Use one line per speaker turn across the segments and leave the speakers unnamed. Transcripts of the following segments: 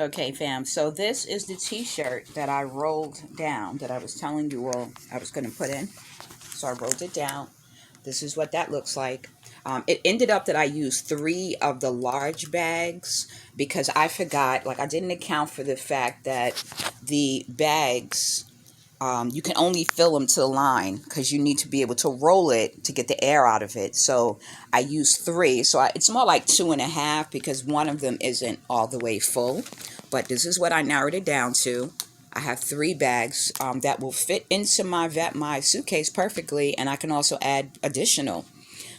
Okay, fam. So this is the t-shirt that I rolled down that I was telling you all I was going to put in. So I rolled it down. This is what that looks like. It ended up that I used three of the large bags because I forgot, like I didn't account for the fact that the bags, you can only fill them to the line because you need to be able to roll it to get the air out of it. So I used three. So it's more like two and a half because one of them isn't all the way full. But this is what I narrowed it down to. I have three bags that will fit into my suitcase perfectly, and I can also add additional.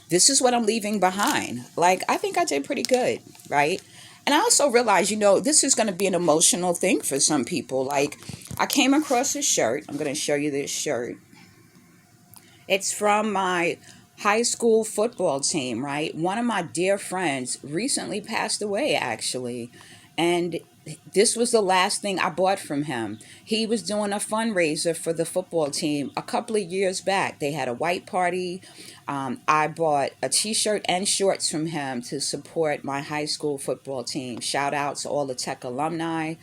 This is what I'm leaving behind. Like, I think I did pretty good, right? And I also realized, this is going to be an emotional thing for some people. Like, I came across a shirt. I'm going to show you this shirt. It's from my high school football team, right? One of my dear friends recently passed away, actually. And this was the last thing I bought from him. He was doing a fundraiser for the football team a couple of years back. They had a white party. I bought a t-shirt and shorts from him to support my high school football team. Shout out to all the Tech alumni.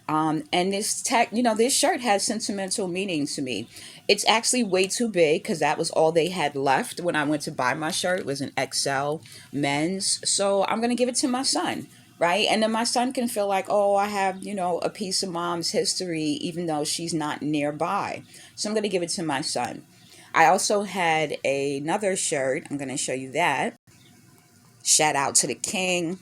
And this shirt has sentimental meaning to me. It's actually way too big because that was all they had left when I went to buy my shirt. It was an XL men's. So I'm going to give it to my son, right? And then my son can feel like, oh, I have, a piece of mom's history, even though she's not nearby. So I'm going to give it to my son. I also had another shirt. I'm going to show you that. Shout out to the king.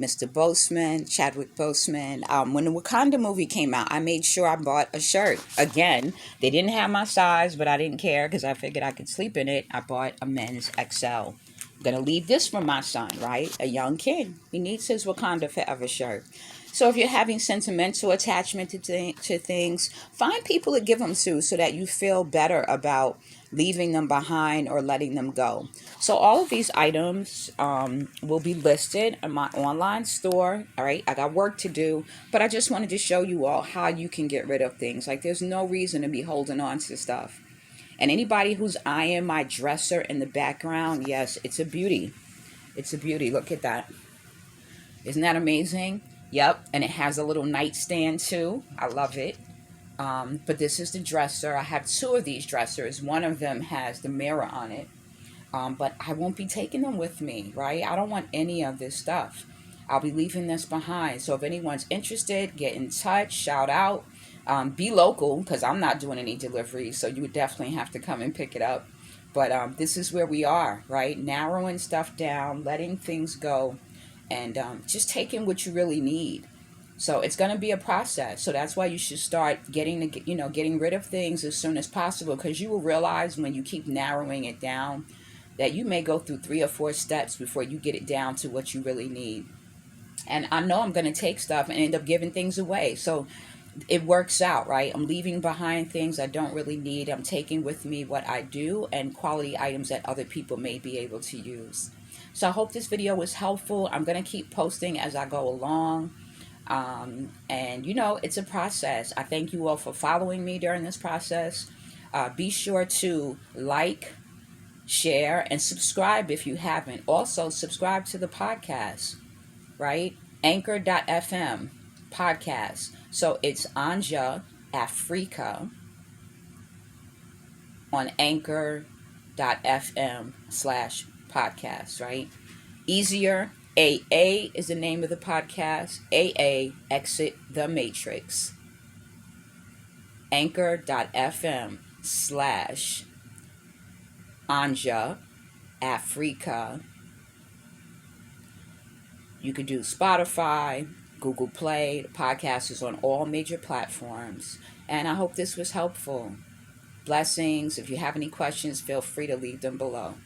Mr. Boseman, Chadwick Boseman. When the Wakanda movie came out, I made sure I bought a shirt. Again, they didn't have my size, but I didn't care because I figured I could sleep in it. I bought a men's XL. I'm going to leave this for my son, right? A young kid. He needs his Wakanda Forever shirt. So if you're having sentimental attachment to things, find people to give them to so that you feel better about leaving them behind or letting them go. So all of these items will be listed in my online store. All right, I got work to do, but I just wanted to show you all how you can get rid of things. Like there's no reason to be holding on to stuff. And anybody who's eyeing my dresser in the background, yes, it's a beauty. It's a beauty. Look at that. Isn't that amazing? Yep, and it has a little nightstand too. I love it. But this is the dresser. I have two of these dressers. One of them has the mirror on it. But I won't be taking them with me, right? I don't want any of this stuff. I'll be leaving this behind. So if anyone's interested, get in touch, shout out. Be local because I'm not doing any deliveries. So you would definitely have to come and pick it up. But this is where we are, right? Narrowing stuff down, letting things go, and just taking what you really need. So it's going to be a process. So that's why you should start getting rid of things as soon as possible because you will realize when you keep narrowing it down that you may go through 3 or 4 steps before you get it down to what you really need. And I know I'm going to take stuff and end up giving things away. So it works out, right? I'm leaving behind things I don't really need. I'm taking with me what I do and quality items that other people may be able to use. So I hope this video was helpful. I'm going to keep posting as I go along. And it's a process. I thank you all for following me during this process. Be sure to like, share, and subscribe if you haven't. Also, subscribe to the podcast, right? Anchor.fm podcast. So it's Anja Africa on anchor.fm/podcast, right? Easier. AA is the name of the podcast. AA, Exit the Matrix. Anchor.fm/Anja Africa. You could do Spotify, Google Play. The podcast is on all major platforms. And I hope this was helpful. Blessings. If you have any questions, feel free to leave them below.